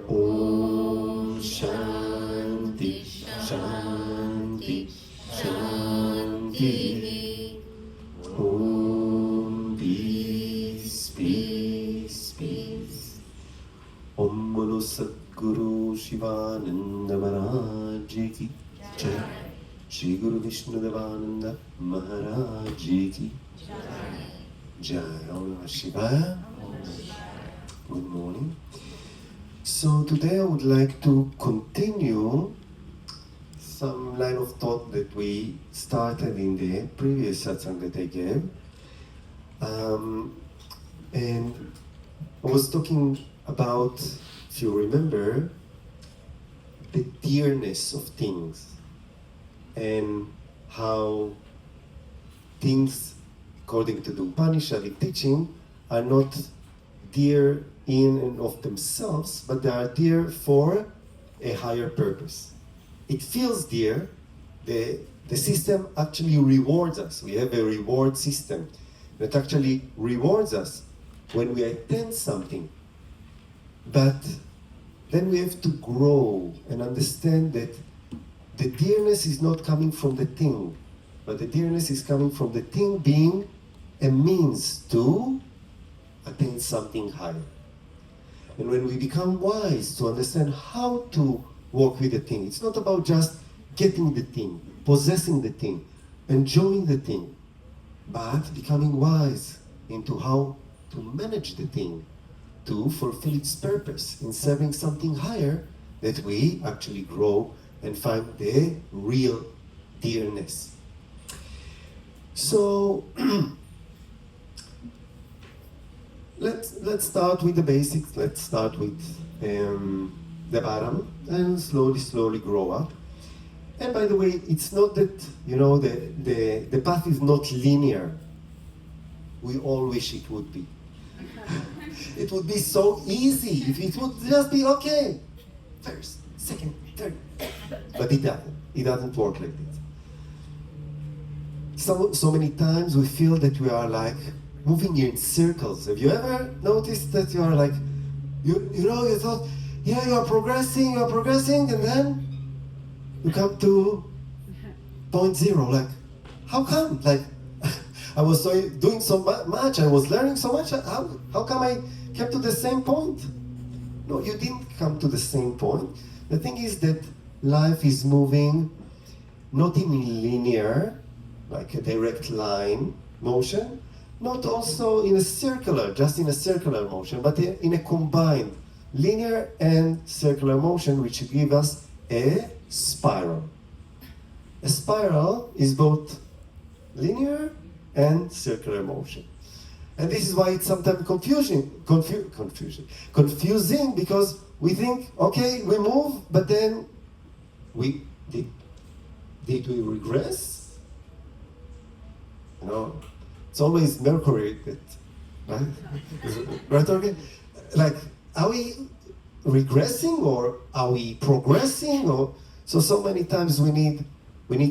Om Shanti, Shanti, Shanti. Om Peace, Peace, Peace. Om Bolo Satguru Shivananda Maharaj Ki Jai. Shri Guru Vishnu Devananda Maharaj Ki Jai. Om Namah Shivaya. Good morning. So today I would like to continue some line of thought that we started in the previous satsang that I gave. And I was talking about, if you remember, the dearness of things and how things, according to the Upanishadic teaching, are not dear in and of themselves, but they are dear for a higher purpose. It feels dear. The system actually rewards us. We have a reward system that actually rewards us when we attain something. But then we have to grow and understand that the dearness is not coming from the thing, but the dearness is coming from the thing being a means to attain something higher. And when we become wise to understand how to work with the thing, it's not about just getting the thing, possessing the thing, enjoying the thing, but becoming wise into how to manage the thing, to fulfill its purpose in serving something higher, that we actually grow and find the real dearness. So let's start with the basics. Let's start with the bottom and slowly grow up. And by the way, it's not that, the path is not linear. We all wish it would be. It would be so easy if it would just be okay. First, second, third. But it doesn't. It doesn't work like this. So many times we feel that we are like moving in circles. Have you ever noticed that you are like, you thought, yeah, you are progressing, and then you come to point zero. Like, how come? Like, I was doing so much, I was learning so much, how come I came to the same point? No, you didn't come to the same point. The thing is that life is moving not in a linear, like a direct line motion, not also in a circular motion, but in a combined linear and circular motion, which give us a spiral. A spiral is both linear and circular motion. And this is why it's sometimes confusing, because we think, okay, we move, but then did we regress? It's always Mercury that, right? Right, okay? Like, are we regressing or are we progressing? Or so many times we need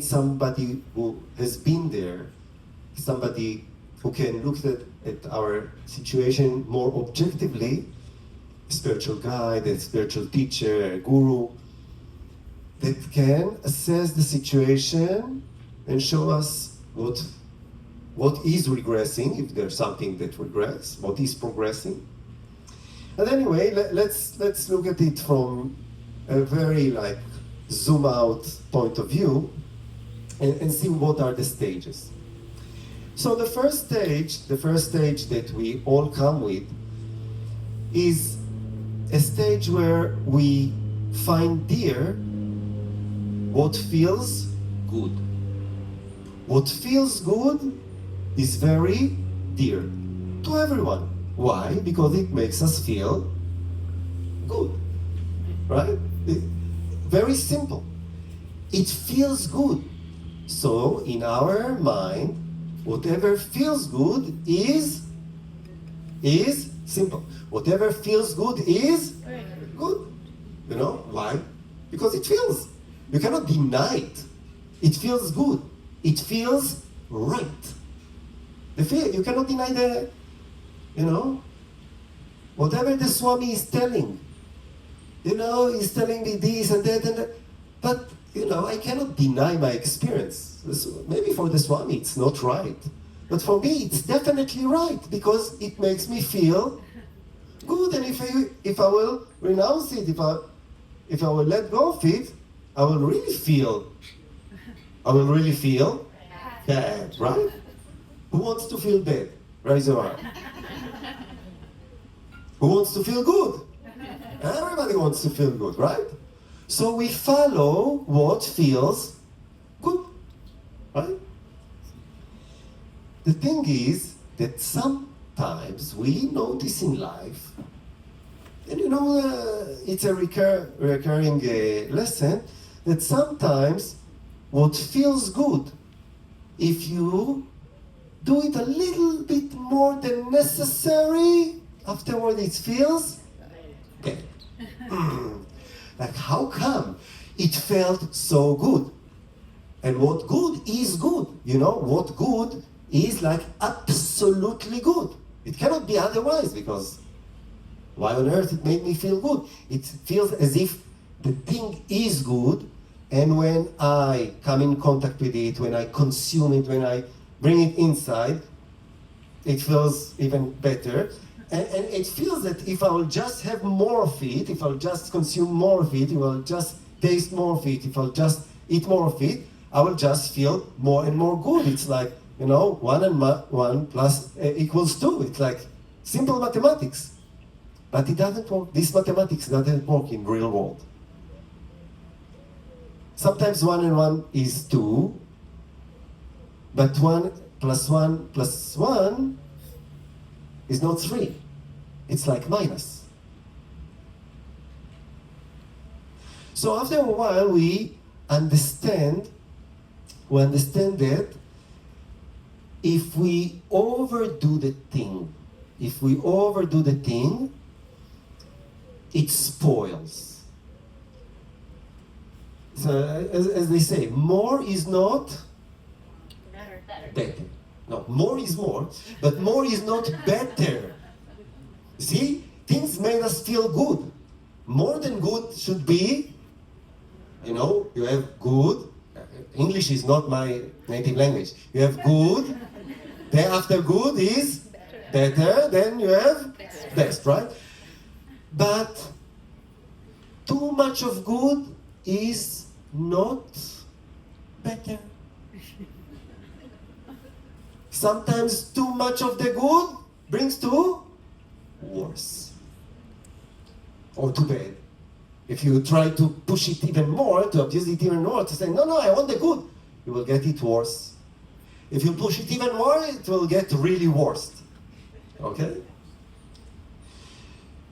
somebody who has been there, somebody who can look at our situation more objectively, a spiritual guide, a spiritual teacher, a guru, that can assess the situation and show us what is regressing, if there's something that regress, what is progressing. And anyway, let's look at it from a very zoom out point of view and see what are the stages. So the first stage that we all come with is a stage where we find dear what feels good. What feels good is very dear to everyone. Why? Because it makes us feel good, right? Very simple. It feels good. So in our mind, whatever feels good is simple. Whatever feels good is good. Why? Because it feels. You cannot deny it. It feels good. It feels right. You cannot deny whatever the Swami is telling. He's telling me this and that and that. But, I cannot deny my experience. Maybe for the Swami it's not right. But for me it's definitely right because it makes me feel good. And if I will renounce it, if I will let go of it, I will really feel bad, right? Who wants to feel bad? Raise your hand. Who wants to feel good? Everybody wants to feel good, right? So we follow what feels good, right? The thing is that sometimes we notice in life, and it's a recurring lesson, that sometimes what feels good, if you do it a little bit more than necessary, afterward it feels bad. Like, how come it felt so good? And what good is good? What good is like absolutely good. It cannot be otherwise, because why on earth it made me feel good? It feels as if the thing is good, and when I come in contact with it, when I consume it, when I bring it inside, it feels even better. And it feels that if I will just have more of it, if I'll just consume more of it, if I'll just taste more of it, if I'll just eat more of it, I will just feel more and more good. It's like, 1 and 1 plus equals 2. It's like simple mathematics. But it doesn't work. This mathematics doesn't work in real world. Sometimes 1 and 1 is 2, but 1 plus 1 plus 1 is not 3. It's like minus. So after a while we understand that if we overdo the thing, it spoils. So as they say, more is not better. No, more is more, but more is not better. See, things made us feel good. More than good should be, you have good. English is not my native language. You have good, then after good is better, then you have best, right? But too much of good is not better. Sometimes too much of the good brings to worse or too bad. If you try to push it even more, to abuse it even more, to say, no, I want the good, you will get it worse. If you push it even more, it will get really worse. Okay?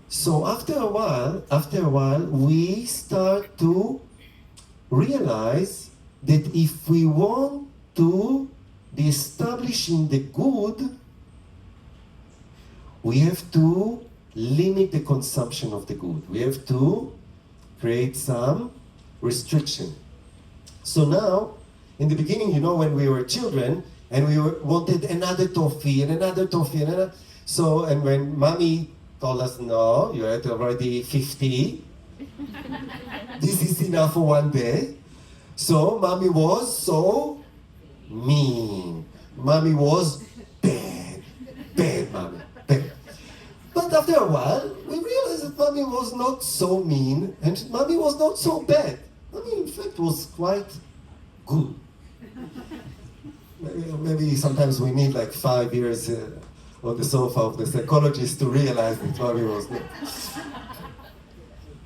So after a while, we start to realize that if we want to be establishing the good, we have to limit the consumption of the good. We have to create some restriction. So now, in the beginning, when we were children and we wanted another toffee and another toffee and another, and when mommy told us, no, you had already 50, this is enough for one day. So mommy was so mean. Mommy was bad mommy, bad. But after a while, we realized that mommy was not so mean and mommy was not so bad. Mommy, in fact, was quite good. Maybe sometimes we need like 5 years on the sofa of the psychologist to realize that mommy was not.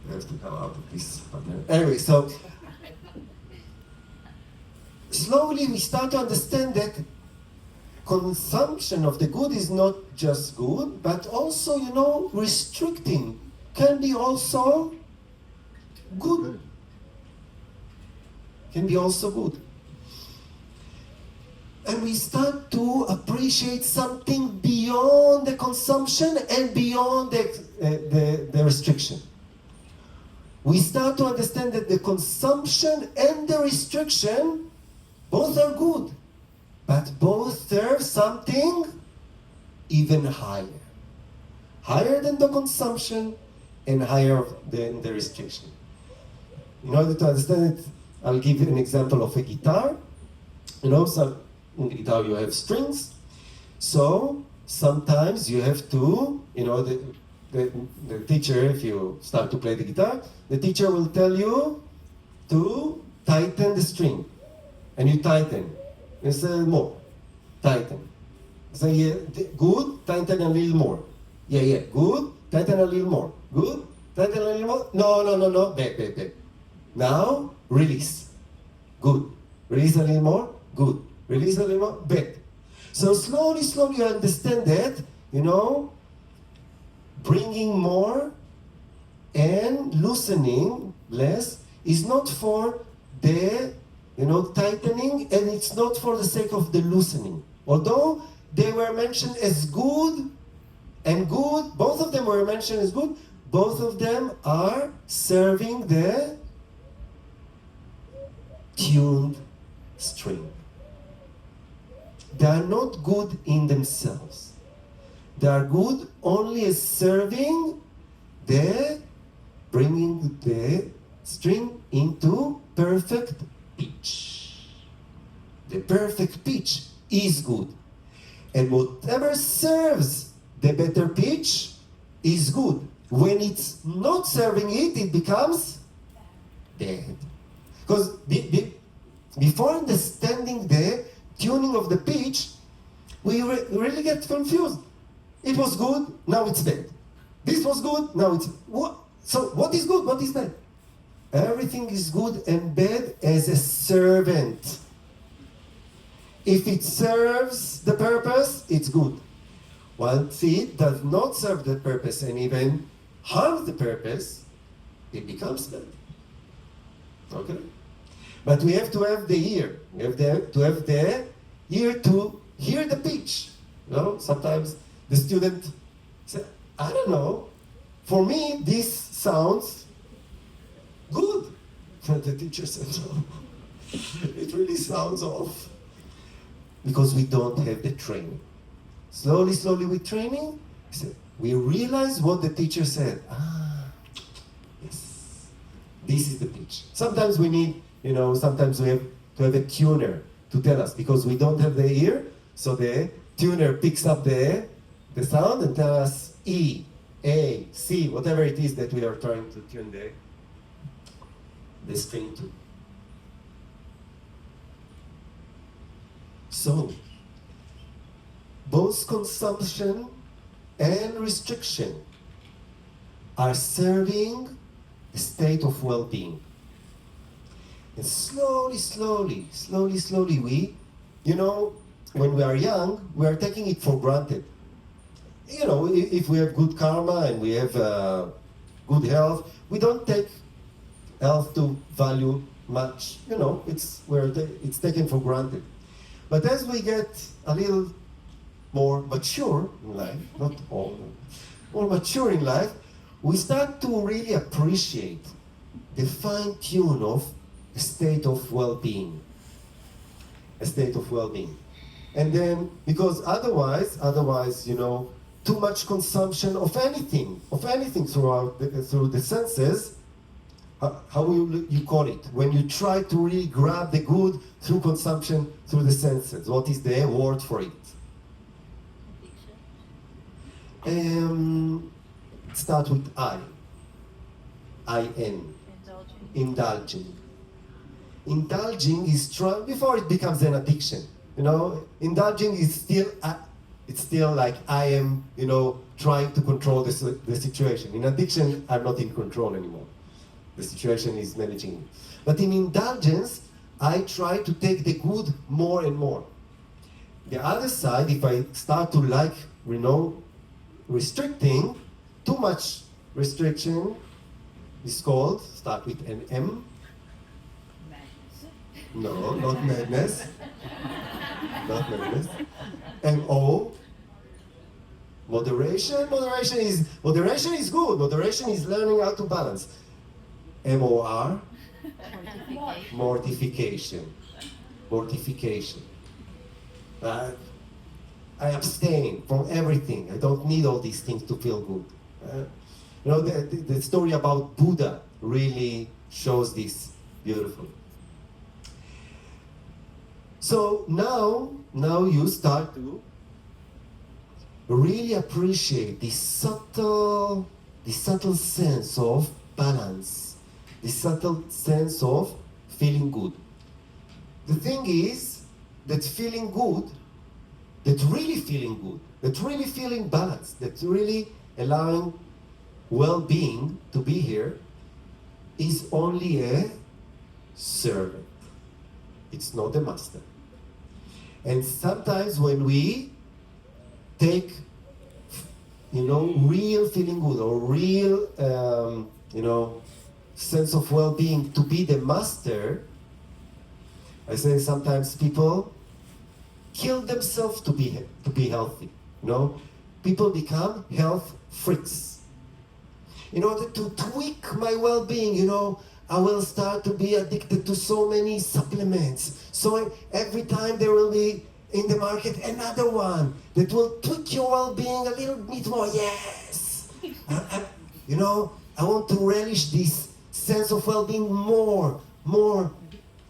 I have to come out of this. Anyway, so slowly we start to understand that consumption of the good is not just good, but also, restricting can be also good. Can be also good. And we start to appreciate something beyond the consumption and beyond the restriction. We start to understand that the consumption and the restriction both are good, but both serve something even higher. higher than the consumption and higher than the restriction. In order to understand it, I'll give you an example of a guitar. So in the guitar you have strings. So sometimes you have to, the teacher, if you start to play the guitar, the teacher will tell you to tighten the string. And you tighten. You say more. Tighten. So yeah, good, tighten a little more. Yeah, good, tighten a little more. Good, tighten a little more. No, back. Now, release. Good. Release a little more. Good. Release a little more. Back. So slowly you understand that, bringing more and loosening less is not for the, tightening, and it's not for the sake of the loosening. Although they were mentioned as good and good, both of them were mentioned as good, both of them are serving the tuned string. They are not good in themselves. They are good only as serving bringing the string into perfect pitch. The perfect pitch is good. And whatever serves the better pitch is good. When it's not serving it, it becomes dead. Because before understanding the tuning of the pitch, we really get confused. It was good, now it's bad. This was good, now it's... What? So what is good, what is bad? Everything is good and bad as a servant. If it serves the purpose, it's good. Once it does not serve the purpose and even harms the purpose, it becomes bad. Okay? But we have to have the ear. We have to have the ear to hear the pitch. Sometimes the student says, I don't know, for me this sounds good. And the teacher said, no, it really sounds off. Because we don't have the training. Slowly with training, we realize what the teacher said. Yes, this is the pitch. Sometimes we need, sometimes we have to have a tuner to tell us, because we don't have the ear, so the tuner picks up the sound and tells us E, A, C, whatever it is that we are trying to tune the string to. So, both consumption and restriction are serving a state of well-being. And slowly, we, when we are young, we are taking it for granted. If we have good karma and we have good health, we don't take health to value much. It's taken for granted. But as we get a little more mature in life, not all, more mature in life, we start to really appreciate the fine tune of a state of well-being. A state of well-being. And then, because otherwise, too much consumption of anything through the senses, how will you call it? When you try to really grab the good through consumption through the senses, what is the word for it? Start with I. I-N. Indulging. Indulging is strong before it becomes an addiction. Indulging is still like I am, trying to control the situation. In addiction, I'm not in control anymore. The situation is managing it. But in indulgence, I try to take the good more and more. The other side, if I start to restricting, too much restriction is called, start with an M. No, not madness. Not madness. M-O. Moderation. Moderation is good. Moderation is learning how to balance. M-O-R. Mortification. Mortification. I abstain from everything. I don't need all these things to feel good. The story about Buddha really shows this beautifully. So now you start to really appreciate this subtle sense of balance, this subtle sense of feeling good. The thing is that feeling good, that really feeling good, that really feeling balanced, that really allowing well-being to be here is only a servant. It's not a master. And sometimes when we take, real feeling good or real, sense of well-being to be the master, I say sometimes people kill themselves to be healthy. People become health freaks. In order to tweak my well-being, I will start to be addicted to so many supplements. So every time there will be in the market another one that will tweak your well-being a little bit more. Yes, I want to relish this sense of well-being more.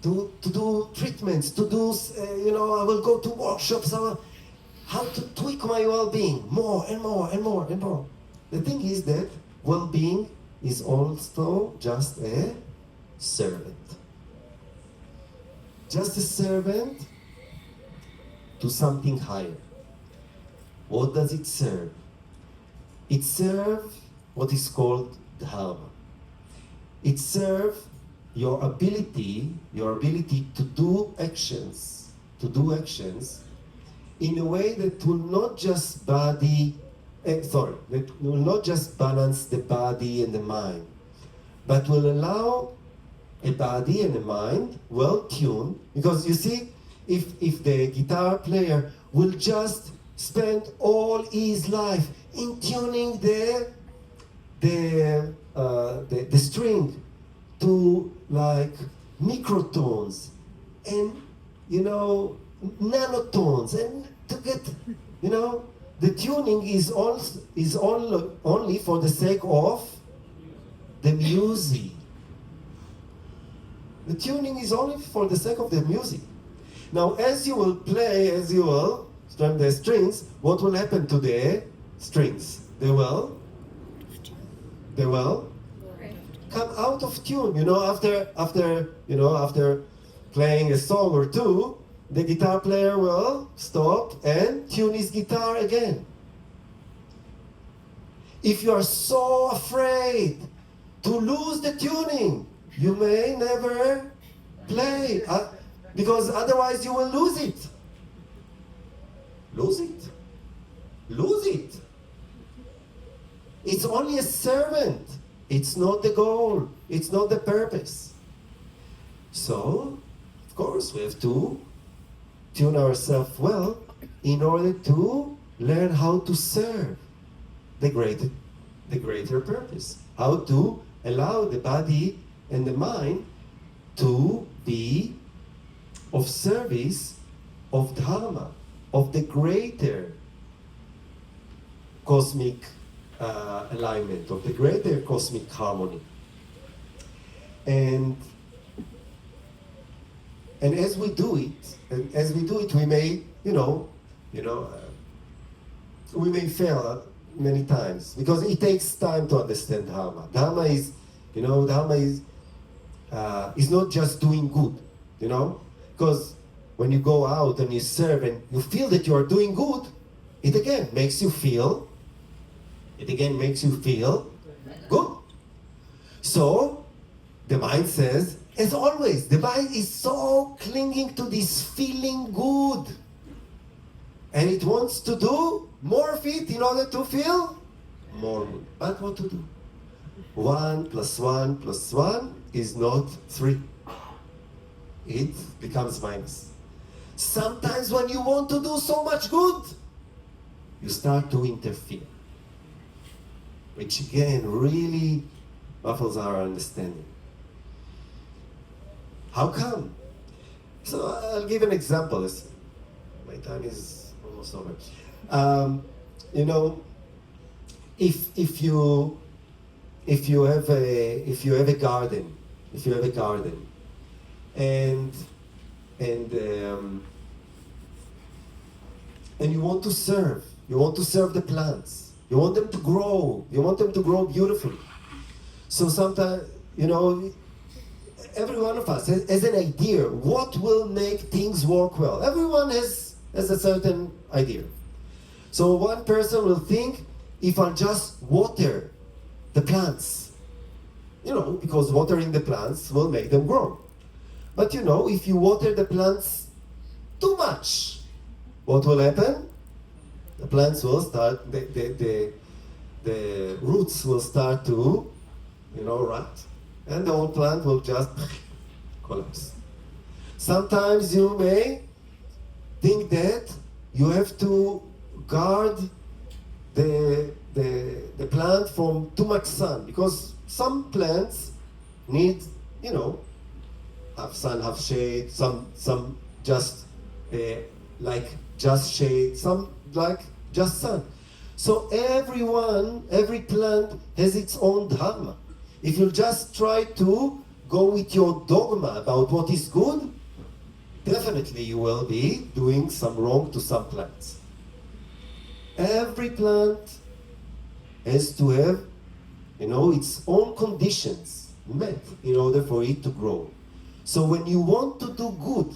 To do treatments, I will go to workshops. How to tweak my well-being more and more and more and more. The thing is that well-being is also just a servant. Just a servant to something higher. What does it serve? It serves what is called dharma. It serves your ability to do actions in a way that will not just that will not just balance the body and the mind, but will allow a body and a mind well tuned. Because you see, if the guitar player will just spend all his life in tuning the string to like microtones and nanotones, and to get the tuning is only for the sake of the music. The tuning is only for the sake of the music. Now, as you will strum the strings, what will happen to the strings? They will come out of tune. After playing a song or two, the guitar player will stop and tune his guitar again. If you are so afraid to lose the tuning, you may never play, because otherwise you will lose it. Lose it. It's only a servant. It's not the goal. It's not the purpose. So, of course, we have to tune ourselves well in order to learn how to serve the greater purpose. How to allow the body and the mind to be of service of Dharma, of the greater cosmic alignment, of the greater cosmic harmony. And as we do it, we may, we may fail many times, because it takes time to understand Dharma. Dharma is not just doing good, because when you go out and you serve and you feel that you are doing good, it again makes you feel good. So the mind says, as always, the mind is so clinging to this feeling good, and it wants to do more of it in order to feel more good. But what to do? 1 + 1 + 1 is not 3. It becomes minus. Sometimes when you want to do so much good, you start to interfere, which again really baffles our understanding. How come? So I'll give an example. My time is almost over. You know, if you have a garden, and and um, and you want to serve the plants, you want them to grow, beautifully. So sometimes, you know, every one of us has an idea what will make things work well. Everyone has a certain idea. So one person will think, if I just water the plants, you know, because watering the plants will make them grow. But you know, if you water the plants too much, what will happen? The plants will start, the roots will start to, you know, rot. And the whole plant will just collapse. Sometimes you may think that you have to guard the plant from too much sun, because some plants need, you know, have sun, have shade, some just like just shade, some like just sun. So every plant has its own dharma. If you just try to go with your dogma about what is good, definitely you will be doing some wrong to some plants. Every plant has to have, you know, its own conditions met in order for it to grow. So when you want to do good,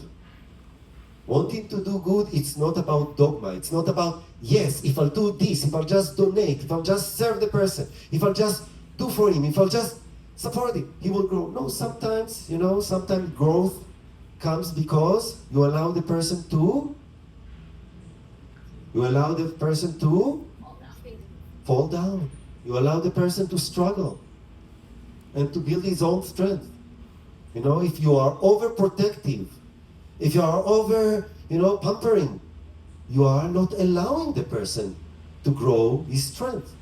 wanting to do good, it's not about dogma. It's not about, yes, if I'll do this, if I'll just donate, if I'll just serve the person, if I'll just do for him, if I'll just support him, he will grow. No, sometimes, you know, sometimes growth comes because you allow the person to fall down. You allow the person to struggle and to build his own strength. You know, if you are overprotective, if you are over, you know, pampering, you are not allowing the person to grow his strength.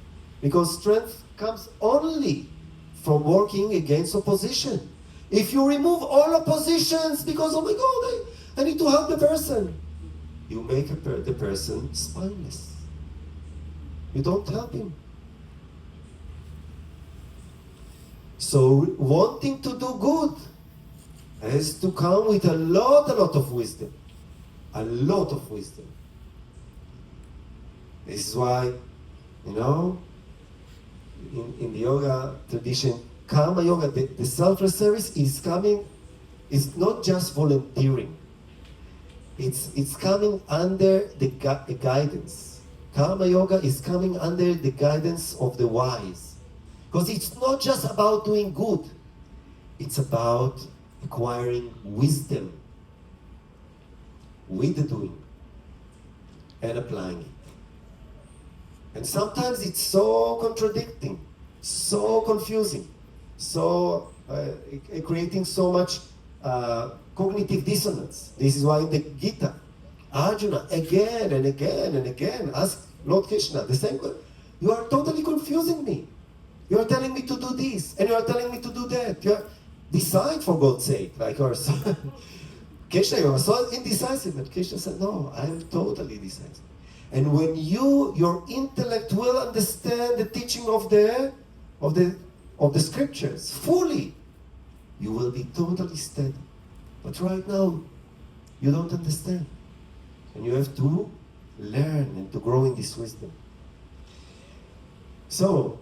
Because strength comes only from working against opposition. If you remove all oppositions because, oh my God, I need to help the person, you make the person spineless. You don't help him. So wanting to do good has to come with a lot of wisdom. A lot of wisdom. This is why, you know, in the yoga tradition, karma yoga, the selfless service is not just volunteering. It's coming under the guidance. Karma yoga is coming under the guidance of the wise. Because it's not just about doing good. It's about acquiring wisdom with the doing and applying it. And sometimes it's so contradicting, so confusing, so creating so much cognitive dissonance. This is why in the Gita, Arjuna again and again and again asked Lord Krishna the same question. You are totally confusing me. You are telling me to do this, and you are telling me to do that. You are, decide for God's sake, like yours. Krishna, you are so indecisive. But Krishna said, no, I am totally decisive. And when your intellect will understand the teaching of the scriptures fully, you will be totally steady. But right now, you don't understand. And you have to learn and to grow in this wisdom. So,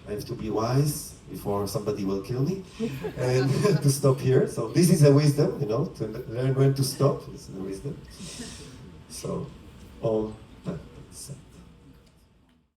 I have to be wise before somebody will kill me, and to stop here. So this is a wisdom, you know, to learn when to stop. This is a wisdom. So, all that.